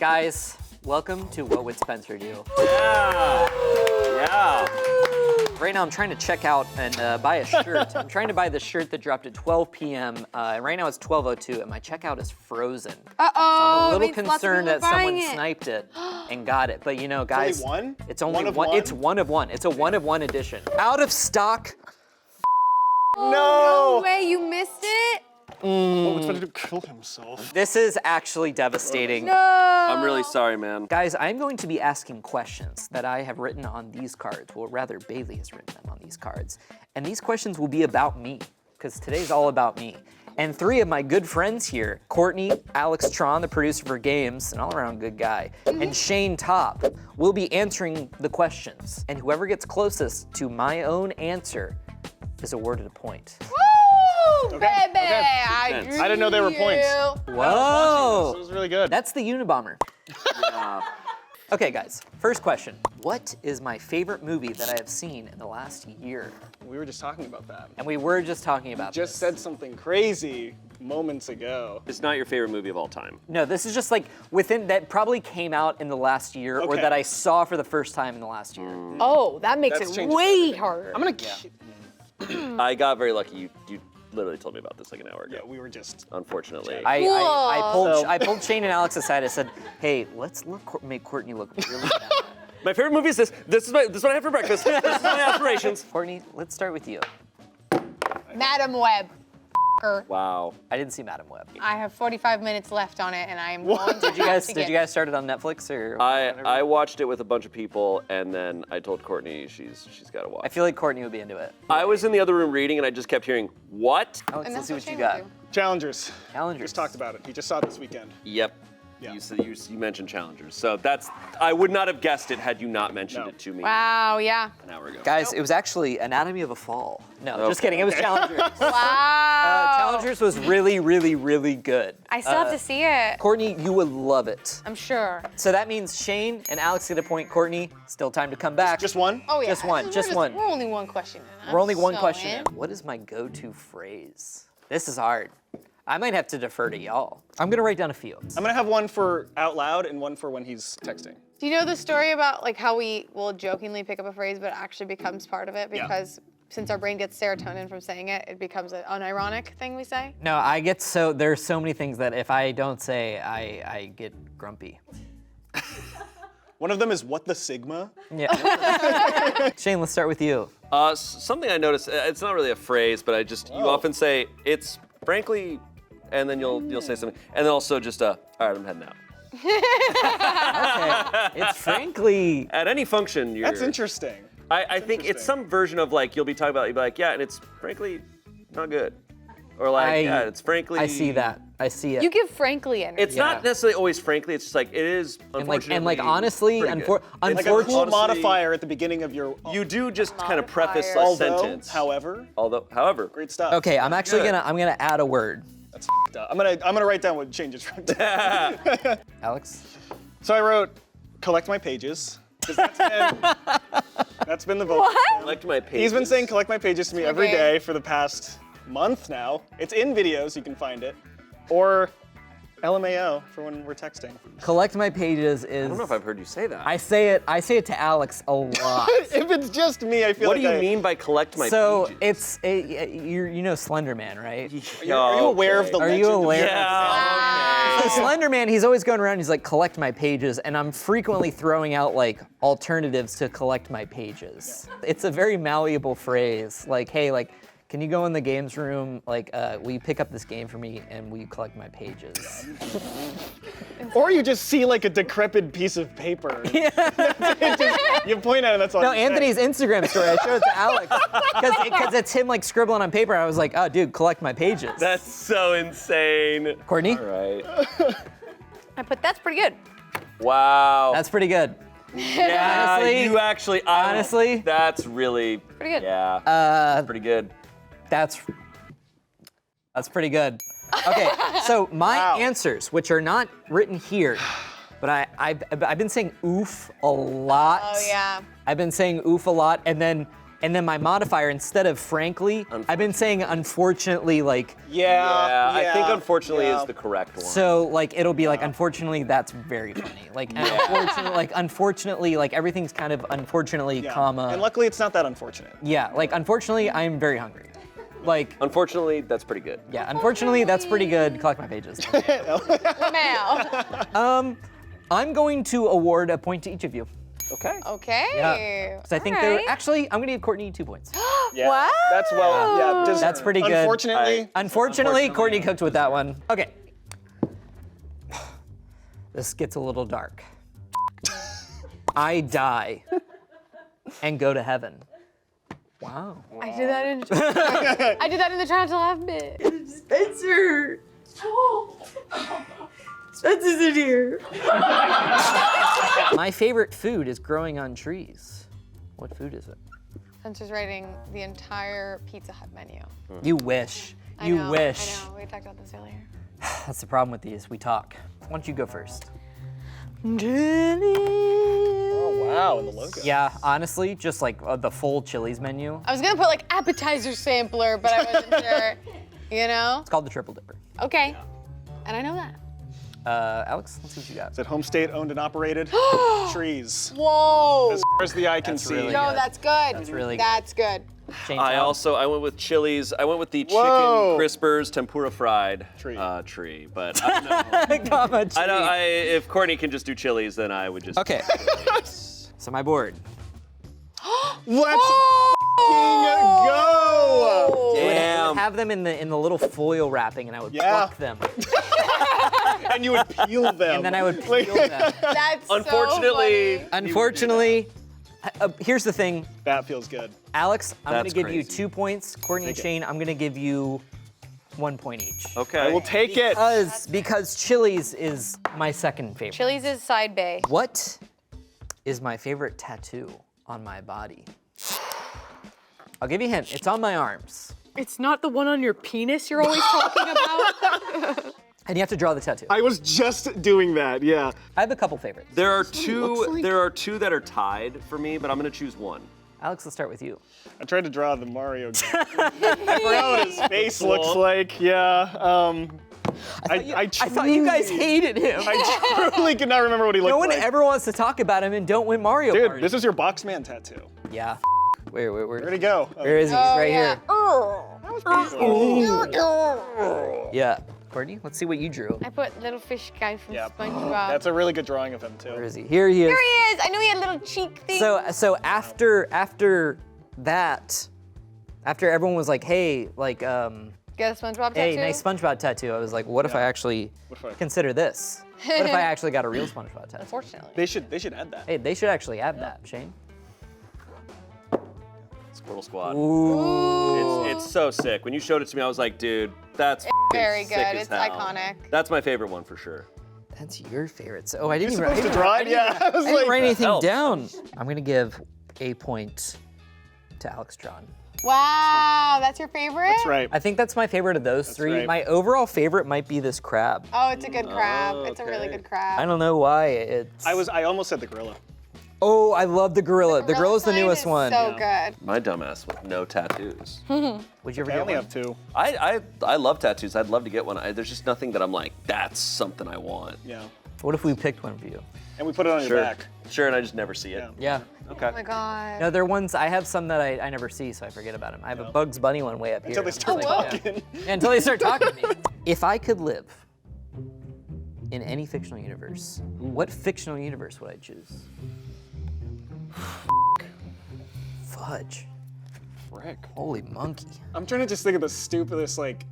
Guys, welcome to What Would Spencer Do? Yeah. Yeah. Right now I'm trying to check out and buy a shirt. I'm trying to buy the shirt that dropped at 12 p.m. And right now it's 12:02 and my checkout is frozen. Uh-oh. So I'm a little means lots of concerned people that are someone buying it. sniped it and got it. But you know, guys, only one? It's only One of one. one? It's one of one. It's a one of one edition. Out of stock. No way, you missed it? What was to kill himself? This is actually devastating. No. I'm really sorry, man. Guys, I'm going to be asking questions that I have written on these cards. Well, rather, Bailey has written them on these cards. And these questions will be about me, because today's all about me. And three of my good friends here, Courtney, Alex Tron, the producer for games, an all-around good guy, and Shane Top, will be answering the questions. And whoever gets closest to my own answer is awarded a point. Woo, Okay, baby! okay. I didn't know there were points. Whoa! This was really good. That's the Unabomber. Yeah. Okay, guys, first question. What is my favorite movie that I have seen in the last year? We were just talking about that. And we were just talking about Just this. said something crazy moments ago. It's not your favorite movie of all time. No, this is just like within, that probably came out in the last year or Okay. that I saw for the first time in the last year. Oh, that makes That's it changed way everything. harder. I'm gonna. I got very lucky. You literally told me about this like an hour ago. Yeah, we were just. Unfortunately. I pulled Shane and Alex aside. I said, hey, let's make Courtney look really bad. My favorite movie is this. This is what I have for breakfast. This is my aspirations. Courtney, let's start with you. Madam Web. Wow. I didn't see Madam Web. I have 45 minutes left on it, and I am going to Did you guys start it on Netflix or? I watched it with a bunch of people, and then I told Courtney she's got to watch. I feel like Courtney would be into it. I was in the other room reading, and I just kept hearing, what? Alex, And let's that's see what what you Shane got. would do. Challengers. Challengers. Just talked about it. He just saw it this weekend. Yep. Yeah. You mentioned Challengers. So I would not have guessed it had you not mentioned No. it to me Wow, yeah. an hour ago. Guys, it was actually Anatomy of a Fall. No, Okay. just kidding. It was Challengers. Wow. Challengers was really, really, really good. I still have to see it. Courtney, you would love it. I'm sure. So that means Shane and Alex get a point. Courtney, still time to come back. Just one? Oh, yeah. Just one, We're just one. We're only one question in. We're only one so question in. in. What is my go-to phrase? This is hard. I might have to defer to y'all. I'm gonna write down a few. I'm gonna have one for out loud and one for when he's texting. Do you know the story about like how we will jokingly pick up a phrase, but it actually becomes part of it Yeah. because since our brain gets serotonin from saying it, it becomes an unironic thing we say? No, there's so many things that if I don't say, I get grumpy. One of them is what the Sigma? Yeah. Shane, let's start with you. Something I noticed, it's not really a phrase, but you often say, it's frankly, and then you'll say something, and then also just, all right, I'm heading out. Okay. It's frankly. At any function, you're... That's interesting. I think it's interesting. some version of like, you'll be talking about, you'll be like, yeah, and it's frankly not good. Or like, yeah, it's frankly... I see that. I see it. You give frankly energy. It's not necessarily always frankly, it's just like, it is unfortunately and like honestly, pretty good. Like a unfortunately, cool modifier at the beginning of your. You do just kind of preface a Modifier. sentence. However, However. great stuff. okay, I'm actually Good. I'm gonna add a word. That's f***ed up. I'm gonna write down what changes from. Alex? So I wrote, collect my pages. 'Cause that's been the vote. What? Collect my pages. He's been saying collect my pages to me every Okay. day for the past month now. It's in videos, you can find it. Or LMAO for when we're texting. Collect my pages is. I don't know if I've heard you say that. I say it to Alex a lot. If it's just me, I feel What like do you mean by collect my So pages? you know Slender Man, right? Are you aware of the Are you legend of aware? Yeah, So Slender Man, he's always going around. He's like, collect my pages, and I'm frequently throwing out like alternatives to collect my pages. It's a very malleable phrase. Like, hey, like, can you go in the games room? Like, will you pick up this game for me, and will you collect my pages? Or you just see like a decrepit piece of paper. You point at it, and that's all No, you say. Anthony's Instagram story. I showed it to Alex because it's him like scribbling on paper. I was like, oh, dude, collect my pages. That's so insane. Courtney. All right. That's pretty good. Wow. That's pretty good. yeah, honestly- you actually, honestly- that's really Pretty good. Yeah, that's pretty good. That's pretty good. Okay, so my Wow. answers, which are not written here, but I've been saying oof a lot. Oh, yeah. I've been saying oof a lot, and then And then my modifier, instead of frankly, I've been saying unfortunately, like, I think unfortunately is the correct one. so like it'll be like, unfortunately, that's very funny. Like, unfortunately, like everything's kind of unfortunately, comma. And luckily, it's not that unfortunate. Yeah, like unfortunately, I'm very hungry. Like, Unfortunately, that's pretty good. yeah, unfortunately, that's pretty good. Collect my pages. Lamau. I'm going to award a point to each of you. Okay. Okay. Yeah. Because I think All they're right. actually, I'm gonna give Courtney 2 points. Yeah. Wow. That's deserved. That's pretty good. Unfortunately. Unfortunately, Courtney cooked with that one. Okay. This gets a little dark. I die and go to heaven. Wow. I did that in. I did that in the Try Not to Laugh bit. Spencer! Spencer's in here. My favorite food is growing on trees. What food is it? Spencer's writing the entire Pizza Hut menu. You wish. I You know, wish. I know. We talked about this earlier. That's the problem with these. We talk. Why don't you go first? Oh, wow, and the logo. Yeah, honestly, just like the full Chili's menu. I was gonna put like appetizer sampler, but I wasn't sure. You know? It's called the Triple Dipper. Okay. And I know that. Alex, let's see what you got. Is it home state owned and operated? Trees. Whoa. As far as the eye can That's see. really No, good. that's good. That's really good. That's good. Shane, I tell. went with Chili's. I went with the chicken Whoa. crispers tempura fried Tree. tree. But I don't know. Comma I don't. tree. If Courtney can just do Chili's, then I would just. Okay. So my board. Let's go! I would Damn. have them in the little foil wrapping, and I would Yeah. pluck them, And you would peel them. and then I would peel them. That's Unfortunately, so funny. Unfortunately, here's the thing, That feels good. Alex. I'm That's gonna give you crazy. 2 points. Courtney and Take it. Shane, I'm gonna give you 1 point each. Okay. I will take it. Because Chili's is my second favorite. Chili's is side bay. What is my favorite tattoo on my body? I'll give you a hint. It's on my arms. It's not the one on your penis you're always talking about. And you have to draw the tattoo. I was just doing that, yeah. I have a couple favorites. There are two. There are two that are tied for me, but I'm gonna choose one. Alex, let's start with you. I tried to draw the Mario guy. I forgot what his face looks like, yeah. I thought you guys hated him. I truly could not remember what he looked No one like. ever wants to talk about him and don't win Mario Dude, Party. this is your Boxman tattoo. Yeah. Where Where'd he go? Where is he? He's right here. Yeah. Courtney, let's see what you drew. I put little fish guy from Yeah. SpongeBob. That's a really good drawing of him, too. Where is he? Here he is. Here he is. I knew he had little cheek things. So after that, after everyone was like, hey, like, Get a SpongeBob hey, tattoo? nice SpongeBob tattoo, I was like, what if I actually What if I- consider this? What if I actually got a real SpongeBob tattoo? Unfortunately. They should add that. Hey, they should actually add that, Shane. Squirrel Squad. Ooh. It's so sick. When you showed it to me, I was like, dude, that's Very sick good. as It's hell. iconic. That's my favorite one for sure. That's your favorite. So, I didn't You're even supposed to draw it? Yeah. I was I didn't like, write anything helps. down. I'm gonna give a point to Alex John. Wow, that's your favorite? that's right. I think that's my favorite of those three. right. My overall favorite might be this crab. Oh, it's a good crab. It's a really okay. good crab. I don't know why it's. I almost said the gorilla. Oh, I love the gorilla. The gorilla's the sign newest is one. So good. My dumbass with no tattoos. Would you ever I get only one? have two. I love tattoos. I'd love to get one. There's just nothing that I'm like, that's something I want. Yeah. What if we picked one for you? And we put it on Sure. your back. Sure, and I just never see it. Yeah. Okay. Oh my god. No, they're ones I have some that I never see, so I forget about them. I have a Bugs Bunny one way up Until here. they start I'm like, talking. yeah, until they start talking to me. If I could live in any fictional universe, what fictional universe would I choose? Fudge. Frick. Holy monkey. I'm trying to just think of the stupidest, like,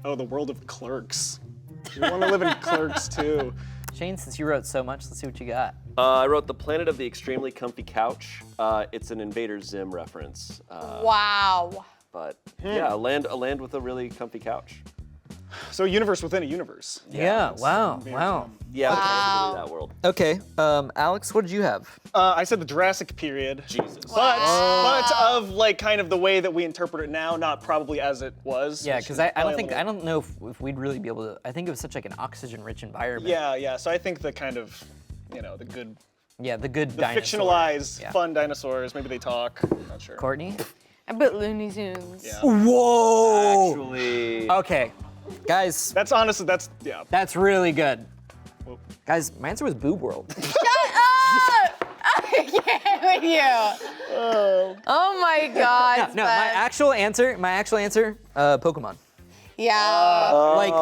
oh, the world of Clerks. You want to live in Clerks too. Shane, since you wrote so much, let's see what you got. I wrote The Planet of the Extremely Comfy Couch. It's an Invader Zim reference. Wow. But yeah, a land with a really comfy couch. So a universe within a universe. Yeah, wow, Invader wow. Yeah, Wow. basically that world. Okay, Alex, what did you have? I said the Jurassic period. Jesus. But of like kind of the way that we interpret it now, not probably as it was. Yeah, which because is I probably don't a little- know if we'd really be able to. I think it was such like an oxygen-rich environment. Yeah, yeah. So I think the kind of, the good Yeah, the good The dinosaur. fictionalized, Yeah. fun dinosaurs. Maybe they talk. Not sure. Courtney? I put Looney Tunes. Yeah. Whoa! Actually, Okay, guys, That's honestly, yeah. that's really good. Whoop. Guys, my answer was Boob World. Shut up! I can't with you. Oh my God. No, my actual answer, Pokemon. Yeah. Like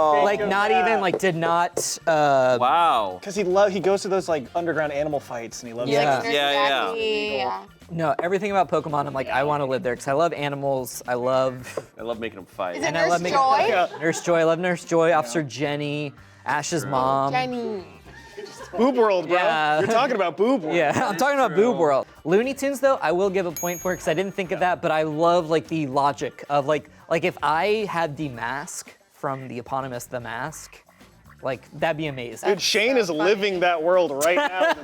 of not that. even, like did not, wow. Because he goes to those like underground animal fights and he loves Yeah. Nurse Yeah. Jackie, yeah. no, everything about Pokemon, I'm like, I want to live there because I love animals. I love, I love making them fight. Is it and I love Nurse making Joy? Yeah. Nurse Joy. I love Nurse Joy, Officer Jenny, Ash's mom. Jenny. Boob World, bro. Yeah. You're talking about Boob World. Yeah, I'm talking about Boob World. Looney Tunes, though, I will give a point for it because I didn't think of that, but I love like the logic of like if I had the mask from the eponymous The Mask, like that'd be amazing. Dude, Shane is living that world right now. He's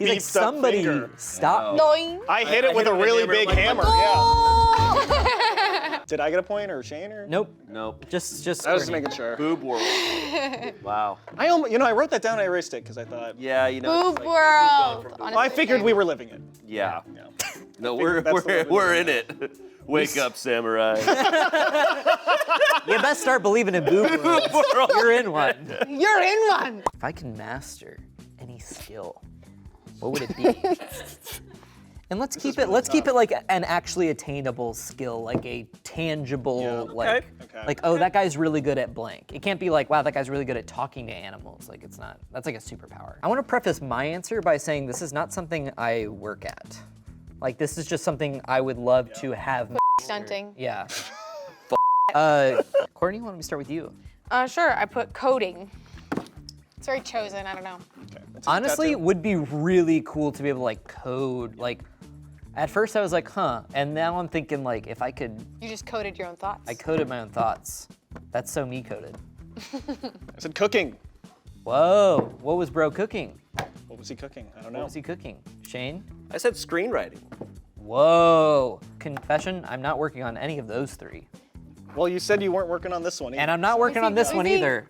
like, beefed up somebody finger. stop me. Doing. I hit it with a hit it with a really hammer, big like, hammer. Oh. Yeah. Did I get a point or Shane or? Nope, Nope. just I was just Courtney. making sure. Boob world. Wow. I wrote that down and I erased it because I thought. Yeah, you know. Boob it's like- World. Well, I figured we were living it. Yeah. Yeah. No, figured that's the we're living in it. Wake up, samurai. You best start believing in Boob World. You're in one. You're in one. If I can master any skill, what would it be? And let's keep it like an actually attainable skill, like a tangible, Okay. like, oh, that guy's really good at blank. It can't be like, wow, that guy's really good at talking to animals. Like, it's not, that's like a superpower. I want to preface my answer by saying this is not something I work at. Like, this is just something I would love to have. Stunting. Yeah. Courtney, why don't we start with you? Sure, I put coding. It's very chosen, I don't know. Honestly, it would be really cool to be able to like code. Like, at first I was like, huh, and now I'm thinking like, if I could, You just coded your own thoughts. I coded my own thoughts. That's so me coded. I said cooking. Whoa, what was bro cooking? What was he cooking? I don't What know. was he cooking? Shane? I said screenwriting. Whoa. Confession, I'm not working on any of those three. Well, you said you weren't working on this one either. And I'm not working on this one Is he- either.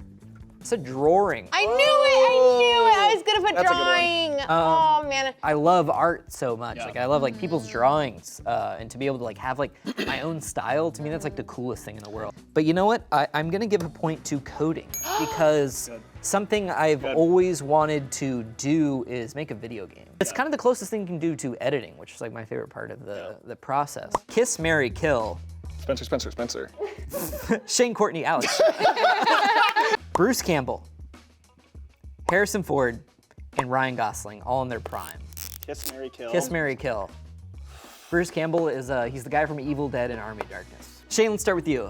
It's a drawing. I knew it, I was gonna put That's a good one. drawing. Oh man. I love art so much. Yeah. Like I love like people's drawings, and to be able to like have like my own style. To me, that's like the coolest thing in the world. But you know what? I'm gonna give a point to coding because something I've always wanted to do is make a video game. It's kind of the closest thing you can do to editing, which is like my favorite part of the process. Kiss, marry, kill. Spencer. Shane, Courtney, Alex. Bruce Campbell, Harrison Ford, and Ryan Gosling, all in their prime. Kiss, marry, kill. Kiss, marry, kill. Bruce Campbell is he's the guy from Evil Dead and Army of Darkness. Shane, let's start with you.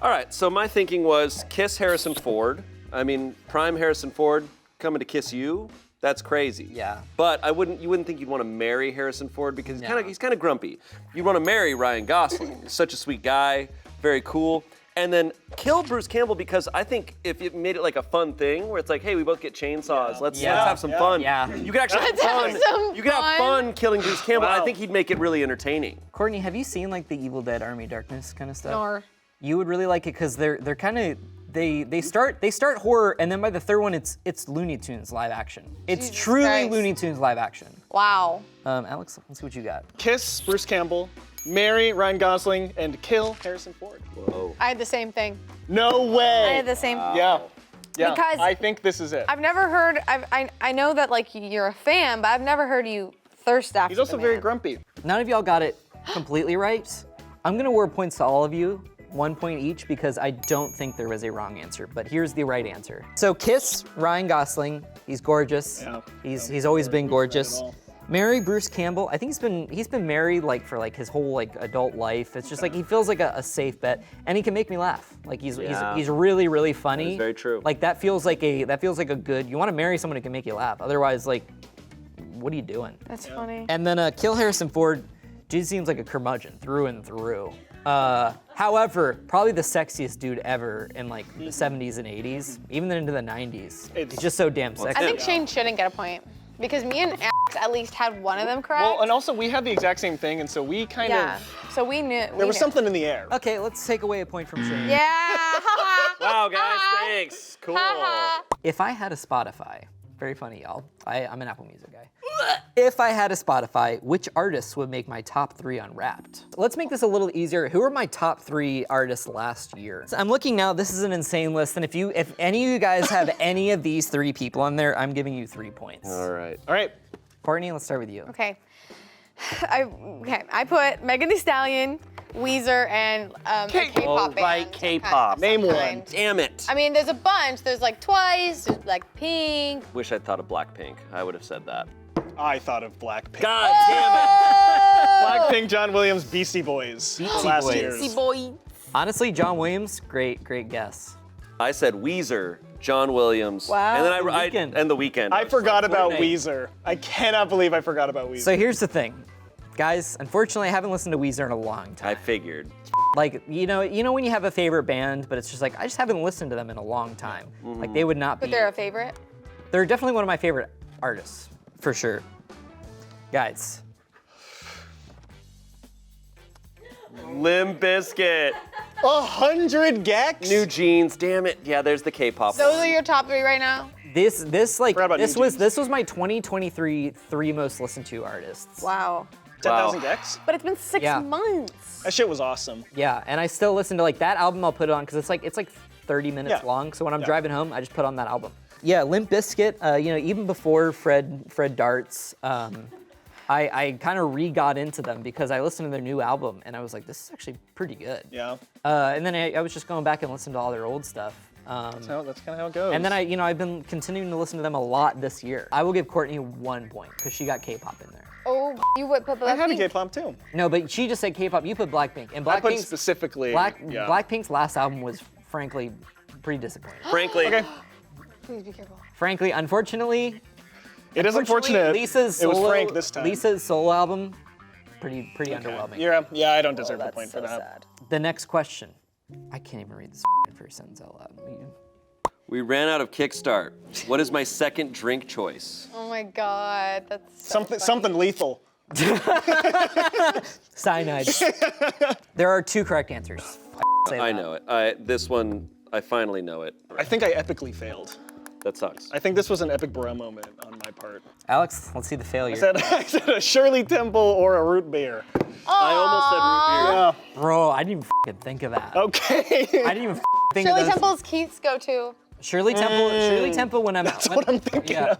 All right, so my thinking was kiss Harrison Ford. I mean, prime Harrison Ford coming to kiss you. That's crazy. Yeah. But you wouldn't think you'd want to marry Harrison Ford because No. he's kind of grumpy. You'd want to marry Ryan Gosling. He's such a sweet guy, very cool. And then kill Bruce Campbell because I think if you made it like a fun thing where it's like, hey, we both get chainsaws. Let's have some fun. Yeah. You could actually have Let's have fun. some You could have fun killing Bruce Campbell. Wow. I think he'd make it really entertaining. Courtney, have you seen like the Evil Dead Army of Darkness kind of stuff? Nor. You would really like it because they're kind of they start horror and then by the third one it's Looney Tunes live action. It's Jesus truly Christ. Looney Tunes live action. Wow. Alex, let's see what you got. Kiss Bruce Campbell, marry Ryan Gosling, and kill Harrison Ford. Whoa. I had the same thing. No way. I had the same. Yeah. Because I think this is it. I've never heard. I know that like you're a fan, but I've never heard you thirst after. He's also the very man. grumpy. None of y'all got it completely right. I'm gonna award points to all of you, 1 point each, because I don't think there was a wrong answer, but here's the right answer. So kiss Ryan Gosling, he's gorgeous. Yeah. He's always been gorgeous. at all. Marry Bruce Campbell. I think he's been married like for like his whole like adult life. It's just like he feels like a safe bet, and he can make me laugh. Like he's really funny. That is very true. Like that feels like a good. You want to marry someone who can make you laugh. Otherwise, like, what are you doing? That's funny. And then kill Harrison Ford. Dude seems like a curmudgeon through and through. However, probably the sexiest dude ever in like the 70s and 80s, even into the 90s. He's just so damn sexy. I think Shane shouldn't get a point because me and Alex at least had one of them correct. Well, and also we had the exact same thing, and so we kind yeah. of, So we knew. there was something in the air. Okay, let's take away a point from Shane. Yeah. Wow, guys, thanks. Cool. If I had a Spotify, Very funny, y'all. I'm an Apple Music guy. If I had a Spotify, which artists would make my top 3 on Wrapped? Let's make this a little easier. Who are my top 3 artists last year? So I'm looking now, this is an insane list, and if any of you guys have any of these 3 people on there, I'm giving you 3 points. All right. Courtney, let's start with you. Okay. I put Megan Thee Stallion, Weezer, and a K-pop band. Right, K-pop. Name one. Damn it. I mean, there's a bunch. There's like Twice, there's like Pink. Wish I'd thought of Blackpink. I would have said that. I thought of Blackpink. God damn it. Blackpink, John Williams, Beastie Boys. Last Boys. year's. Beastie Boy. Honestly, John Williams, great guess. I said Weezer, John Williams, Wow. and then The Weeknd. and The Weeknd. I forgot about Fortnite. Weezer. I cannot believe I forgot about Weezer. So here's the thing. Guys, unfortunately, I haven't listened to Weezer in a long time. I figured. Like, you know when you have a favorite band, but it's just like, I just haven't listened to them in a long time. Like, they would not be. But they're a favorite. They're definitely one of my favorite artists, for sure. Guys. Limp Bizkit. 100 gex? New Jeans. Damn it. Yeah, there's the K-pop. Those one. are your top 3 right now? This Forgot about New was Jeans. my 2023 3 most listened to artists. Wow. 10,000 gex? But it's been 6 Yeah. months. That shit was awesome. Yeah, and I still listen to like that album. I'll put it on because it's like 30 minutes Yeah. long. So when I'm Yeah. driving home, I just put on that album. Yeah, Limp Bizkit. Even before Fred Darts, I kind of got into them because I listened to their new album and I was like, this is actually pretty good. Yeah. And then I was just going back and listening to all their old stuff. That's kind of how it goes. And then I've been continuing to listen to them a lot this year. I will give Courtney 1 point because she got K-pop in there. Oh, you would put I had a Blackpink? K-pop too. No, but she just said K-pop. You put Blackpink, and I put Blackpink's specifically. yeah. Blackpink's last album was frankly pretty disappointing. Frankly. Okay. Please be careful. Frankly, unfortunately, It is unfortunate. Lisa's it was solo, Frank this time. Lisa's solo album, pretty underwhelming. Yeah, I don't deserve a That's point so for that. sad. The next question. I can't even read this first sentence out loud. We ran out of Kickstart. What is my second drink choice? Oh my God, that's so funny. Something lethal. Cyanide. There are 2 correct answers. I know it. This one, I finally know it. I think I epically failed. That sucks. I think this was an epic bro moment on my part. Alex, let's see the failure. I said a Shirley Temple or a root beer. I almost said root beer. Yeah. Bro, I didn't even f***ing think of that. Okay. I didn't even think Shirley of those. Temple's Keith's go-to. Shirley Temple when I'm out. That's what I'm thinking of.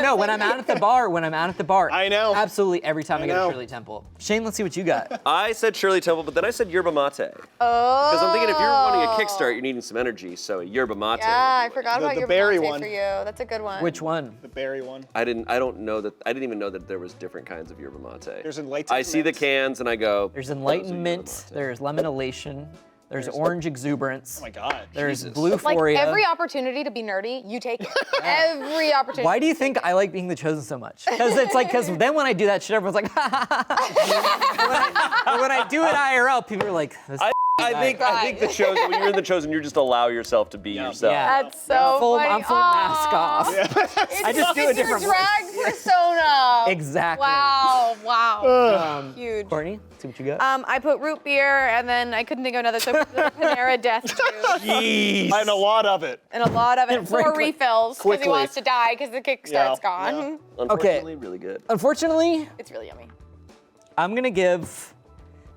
No, when I'm out at the bar. I know. Absolutely every time I go know. to Shirley Temple. Shane, let's see what you got. I said Shirley Temple, but then I said yerba mate. Oh. Because I'm thinking if you're wanting a kickstart, you're needing some energy, so a yerba mate. Yeah, I forgot about the your berry latte one. for you. That's a good one. Which one? The berry one. I didn't even know that there was different kinds of yerba mate. There's enlightenment. I see the cans and I go. There's "Those are enlightenment. yerba mate." There's lemon elation. There's orange exuberance. Oh my God. There's Jesus. blue Like euphoria. every opportunity to be nerdy, you take it. Every opportunity. Why do you think I like being the chosen so much? Because then when I do that shit, everyone's like, ha ha ha. But when I do it IRL, people are like, this I think the chosen. When you're in the chosen, you just allow yourself to be yourself. Yeah. That's so funny. I'm full mask off. I just do a different your drag persona. Exactly. Wow. Huge. Courtney, see what you got. I put root beer, and then I couldn't think of another, so I put the Panera Death Juice. Jeez. I have a lot of it. And a lot of it. 4 frankly, refills, because he quickly. wants to die, because the kickstart's Yeah. gone. Unfortunately, really good. Unfortunately, It's really yummy. I'm going to give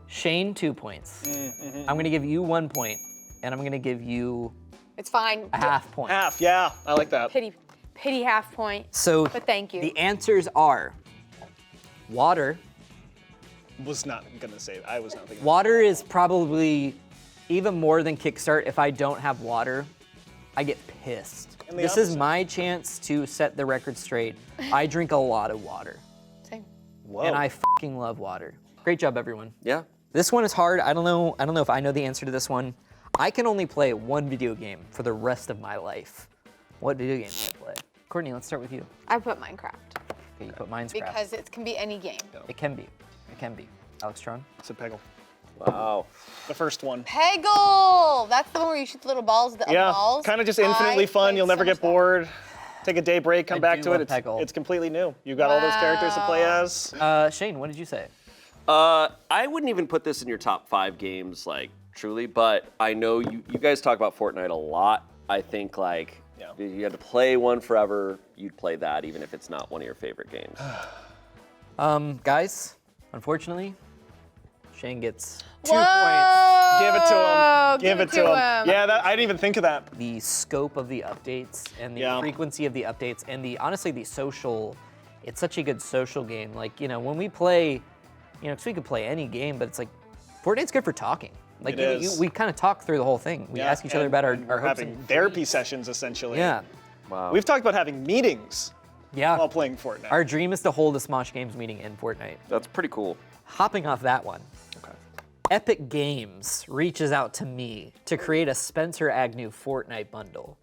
Shane 2 points. I'm going to give you 1 point, and I'm going to give you It's fine. a half point. Half, yeah. I like that. Pity half point. So But thank you. the answers are water. Was not gonna say that. I was not thinking. Water is probably even more than Kickstart. If I don't have water, I get pissed. And the This is opposite. my chance to set the record straight. I drink a lot of water, Same. Whoa. and I fucking love water. Great job, everyone. Yeah. This one is hard. I don't know if I know the answer to this one. I can only play one video game for the rest of my life. What video game do you play? Courtney, let's start with you. I put Minecraft. Okay, you put Minecraft. Because it can be any game. It can be. It can be. Alex Tron? It's a Peggle. Wow. The first one. Peggle! That's the one where you shoot the little balls. Yeah. Balls. Kind of just infinitely I fun. played You'll never so get much that. bored. Take a day break, come I back do to love it. Peggle. It's completely new. You got all those characters to play as. Shane, what did you say? I wouldn't even put this in your top 5 games, like, truly, but I know you guys talk about Fortnite a lot. I think, like, Yeah. If you had to play one forever, you'd play that, even if it's not one of your favorite games. Guys, unfortunately, Shane gets 2 Whoa! points. Give it to him. Give it to him. Yeah, I didn't even think of that. The scope of the updates and the frequency of the updates and honestly the social, it's such a good social game. Like, when we play, because we could play any game, but it's like, Fortnite's good for talking. Like, we kind of talk through the whole thing. We ask each other about our hopes having and therapy dreams. sessions, essentially. Yeah. Wow. We've talked about having meetings Yeah. while playing Fortnite. Our dream is to hold a Smosh Games meeting in Fortnite. That's pretty cool. Hopping off that one. Okay. Epic Games reaches out to me to create a Spencer Agnew Fortnite bundle.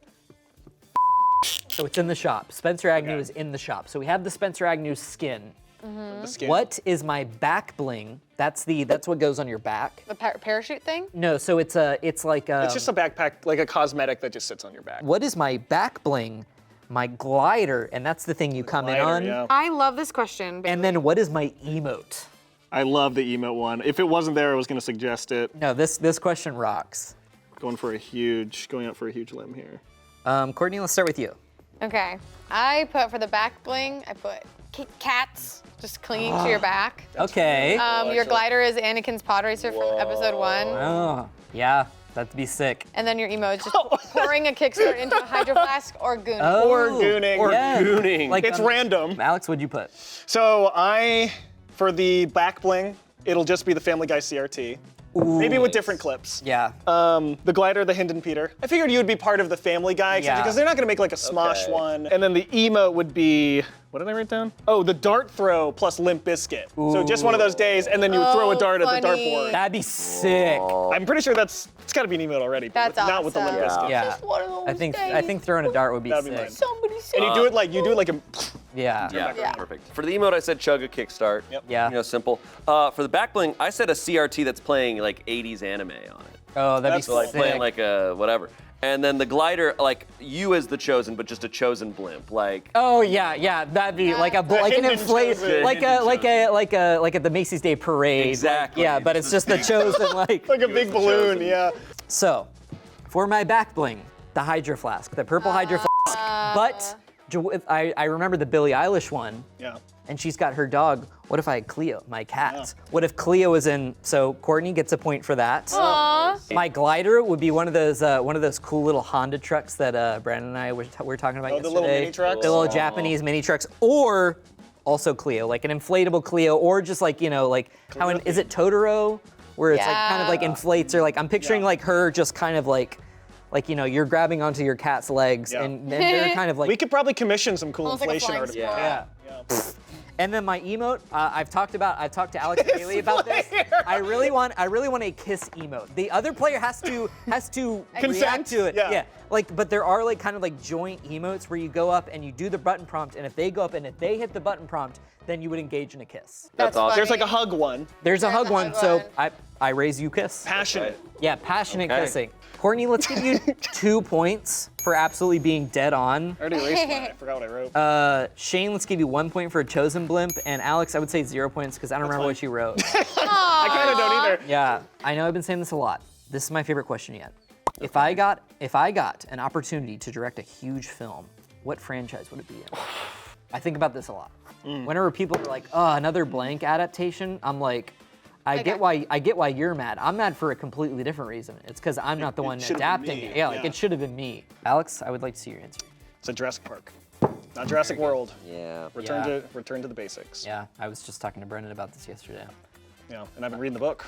So it's in the shop. Spencer Agnew is in the shop. So we have the Spencer Agnew skin. The skin. What is my back bling? That's what goes on your back. The parachute thing? No, so it's like It's just a backpack, like a cosmetic that just sits on your back. what is my back bling? My glider, and that's the thing you come in on. Yeah. I love this question. And then what is my emote? I love the emote one. If it wasn't there, I was going to suggest it. No, this question rocks. Going out for a huge limb here. Courtney, let's start with you. Okay. I put for the back bling, I put cats just clinging to your back. Okay. Your glider is Anakin's pod racer from episode 1. Oh, yeah, that'd be sick. And then your emo is just pouring a kickstart into a hydro flask or goon. Or gooning. Or gooning. Like, It's random. Alex, what'd you put? So for the back bling, it'll just be the Family Guy CRT. Maybe with different clips. Yeah. The glider, the Hinden Peter. I figured you would be part of the Family Guy, Yeah. because they're not gonna make like a Smosh Okay. one. And then the emote would be, what did I write down? Oh, the dart throw plus Limp Bizkit. So just one of those days, and then you would throw a dart at the funny. dartboard. That'd be sick. I'm pretty sure it's gotta be an emote already, but That's not with the Limp awesome. Bizkit. Yeah. Just one of those I think days. throwing a dart would be That'd be sick. nice. Somebody say And you do it like a, Yeah. Yeah, perfect. For the emote, I said chug a kickstart. Yep. Yeah. Simple. For the back bling, I said a CRT that's playing like 80s anime on it. Oh, that'd be That's like sick. Playing like a whatever. And then the glider, like you as the chosen, but just a chosen blimp. Like Oh yeah, that'd be like an Hinden inflate, chosen. like at the Macy's Day Parade. Exactly. Yeah, but it's just the chosen like. like a big balloon, chosen. yeah. So, for my back bling, the Hydro Flask, the purple Hydro Flask. But I remember the Billie Eilish one. Yeah. And she's got her dog. What if I had Cleo, my cat? What if Cleo was in? So Courtney gets a point for that. Aww. My glider would be one of those cool little Honda trucks that Brandon and I were talking about yesterday. the little mini trucks? The little Japanese mini trucks, or also Cleo, like an inflatable Cleo, or just like how is it Totoro, where it's like kind of like inflates, or like I'm picturing like her just kind of like you're grabbing onto your cat's legs, and they're kind of like. We could probably commission some cool Almost like a inflation flying artists. squirrel. Yeah. And then my emote, I've talked to Alex and Haley about this. I really want a kiss emote. The other player has to react to it. Yeah. But there are like kind of like joint emotes where you go up and you do the button prompt, and if they go up and if they hit the button prompt, then you would engage in a kiss. That's awesome. There's like a hug one. There's a hug a one, hug so one. I raise you kiss. Passionate. Yeah, passionate Okay. kissing. Courtney, let's give you 2 points for absolutely being dead on. I already erased mine. I forgot what I wrote. Shane, let's give you 1 point for a chosen blimp, and Alex, I would say 0 points because I don't remember what you wrote. I kind of don't either. Yeah, I know I've been saying this a lot. This is my favorite question yet. If I got an opportunity to direct a huge film, what franchise would it be in? I think about this a lot. Whenever people are like, "Oh, another blank adaptation," I'm like, I get why you're mad. I'm mad for a completely different reason. It's because I'm not the one should have been adapting me. it. Yeah, like Yeah. it should have been me. Alex, I would like to see your answer. It's a Jurassic Park, not Jurassic World. Yeah. Return to the basics. Yeah, I was just talking to Brennan about this yesterday. Yeah, and I've been reading the book.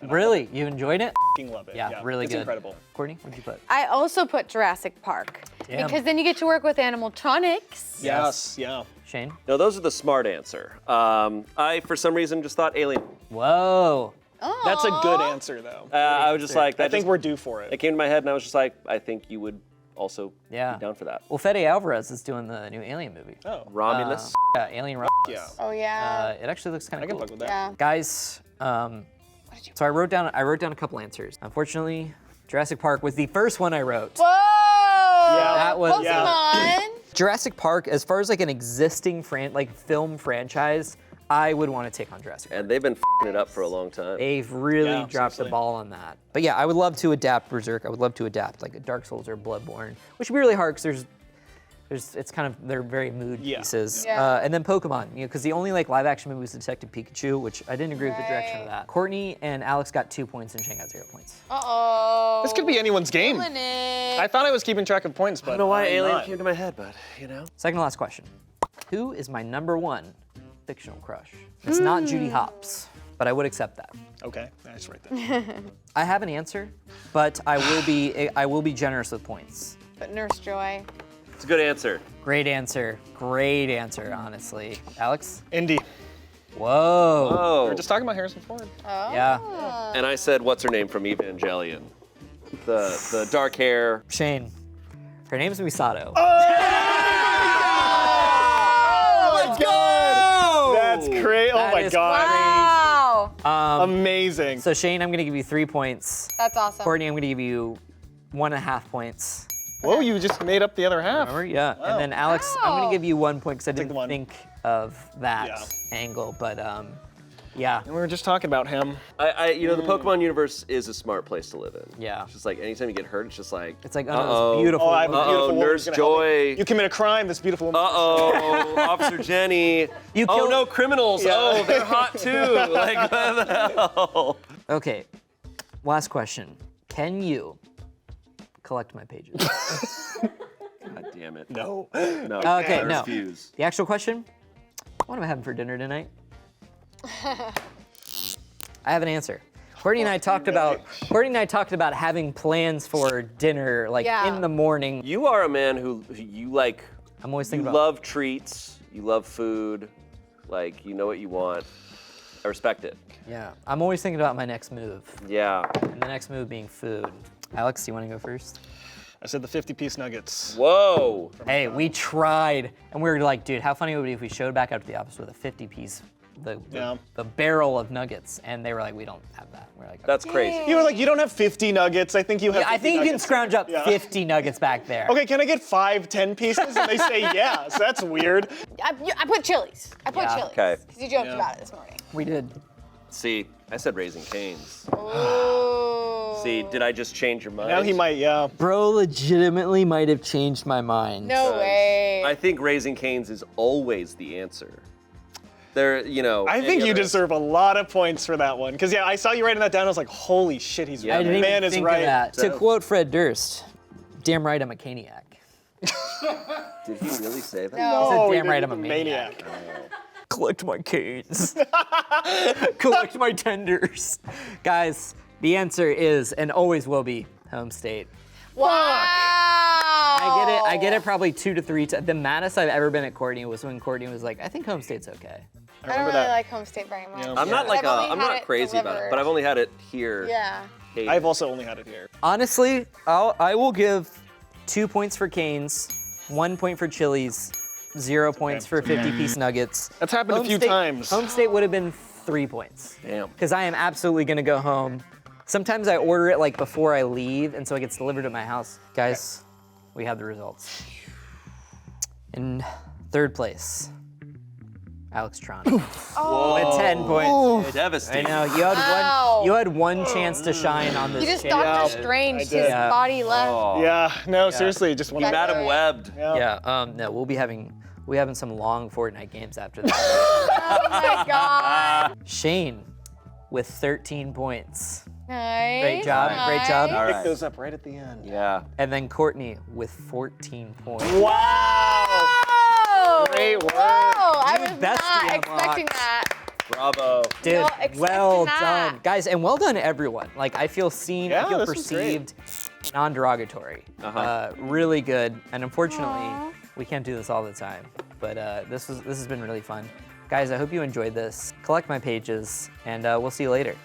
Really? You enjoyed it? Fucking love it. Yeah, really it's good. incredible. Courtney, what'd you put? I also put Jurassic Park. Damn. Because then you get to work with animatronics. Yes. Yeah. Shane? No, those are the smart answer. I, for some reason, just thought Alien. Whoa. That's a good answer though. I was just like, I think we're due for It it. came to my head, and I was just like, I think you would also be down for that. Well, Fede Alvarez is doing the new Alien movie. Oh. Romulus. Yeah, Alien Romulus. Yeah. Oh, yeah. It actually looks kind I of can cool. fuck with that. Yeah. Guys, so I wrote down a couple answers. Unfortunately, Jurassic Park was the first one I wrote. Whoa! That was- Pokemon. Jurassic Park, as far as like an existing film franchise, I would want to take on Jurassic Park. And they've been f***ing it up for a long time. They've really Yeah, dropped the seriously. ball on that. But yeah, I would love to adapt Berserk. I would love to adapt like a Dark Souls or Bloodborne, which would be really hard because it's kind of, they're very mood pieces. Yeah. And then Pokemon, because the only like live action movie was Detective Pikachu, which I didn't agree with the direction of that. Courtney and Alex got 2 points and Shane got 0 points. Uh-oh. This could be anyone's game. Killing it. I thought I was keeping track of points, but I don't know why I'm Alien not. came to my head, but you know. Second to last question. Who is my #1 fictional crush? It's not Judy Hopps, but I would accept that. Okay, that's right there. I have an answer, but I will be generous with points. But Nurse Joy. It's a good answer. Great answer, honestly. Alex? Indy. Whoa. We Oh. were just talking about Harrison Ford. Oh. Yeah. And I said, what's her name from Evangelion? The dark hair. Shane. Her name's Misato. Let's go! That's great. Oh That my is god. Wow. Amazing. So Shane, I'm gonna give you 3 points. That's awesome. Courtney, I'm gonna give you 1.5 points. Whoa, you just made up the other half. Remember? Yeah. And then Alex, I'm Wow. gonna give you 1 point because I the didn't one. think of that Yeah. angle, but yeah. And we were just talking about him. The Pokemon universe is a smart place to live in. Yeah. It's just like anytime you get hurt, it's just like. It's like, uh-oh. this beautiful. Oh, I have a woman. beautiful woman Nurse who's gonna help me. Joy. You commit a crime, this beautiful woman. Uh-oh, Officer Jenny. You Oh killed- no, criminals. Yeah. Oh, they're hot too. Like, what the hell? Okay. Last question. Can you collect my pages? God damn it. No. No. Okay, I no. refuse. The actual question, what am I having for dinner tonight? I have an answer. Courtney and I talked about having plans for dinner like Yeah. in the morning. You are a man who you like. I'm always You thinking about love treats. You love food. Like you know what you want. I respect it. Yeah. I'm always thinking about my next move. Yeah. And the next move being food. Alex, do you want to go first? I said the 50-piece nuggets. Whoa. Hey, we tried, and we were like, dude, how funny would it be if we showed back up to the office with a 50-piece, the barrel of nuggets, and they were like, we don't have that. We're like, That's crazy. You were like, you don't have 50 nuggets. I think you have yeah, I 50 think you can nuggets. scrounge up Yeah. 50 nuggets back there. Okay, can I get 5, 10 pieces? And they say yeah, so that's weird. I put chilies. I put Yeah. chilies. Okay. Because you joked Yeah. about it this morning. We did. See, I said Raising Cane's. Ooh. See, did I just change your mind? Now he might, yeah. Bro legitimately might have changed my mind. No way. I think Raising Cane's is always the answer. There, you know. I any think you other- deserve a lot of points for that one. Because, yeah, I saw you writing that down. I was like, holy shit, he's Yeah, I right. didn't Man even is think right. of that. So- To quote Fred Durst, damn right I'm a caniac. Did he really say that? I No. said, Oh, he damn right I'm a did. maniac. Collect my canes. Collect my tenders. Guys, the answer is, and always will be, home state. Wow. I get it probably 2 to 3 times. The maddest I've ever been at Courtney was when Courtney was like, I think home state's okay. I don't really like home state very much. Yeah. I'm not like I've only I'm had not it crazy about it, delivered. but I've only had it here. Yeah. Hey, I've also only had it here. Honestly, I will give 2 points for canes, 1 point for chilies, 0 points for 50-piece nuggets. That's happened a few times. Home state would have been 3 points. Damn. Because I am absolutely gonna go home. Sometimes I order it like before I leave, and so it gets delivered to my house. Guys, we have the results. In third place, Alex Tron. With 10 points. I Devastating. know, Wow. you had one chance to shine on this You just channel. Doctor Strange, I his did. Yeah. body left. Oh. Yeah, no, seriously, just one of Got Madam it. Webbed. Yeah, no, we'll be having some long Fortnite games after that. Oh my god. Shane with 13 points. Nice. Great job, great job. All Pick right. those up right at the end. Yeah. And then Courtney with 14 points. Wow! Whoa. Great work. Whoa. I was bestie not expecting unlocked. that. Bravo. Dude, Not expecting well that. done. Guys, and well done everyone. Like, I feel seen, I Yeah, feel this was great. perceived, non-derogatory. Really good. And unfortunately, we can't do this all the time. But this has been really fun. Guys, I hope you enjoyed this. Collect my pages, and we'll see you later.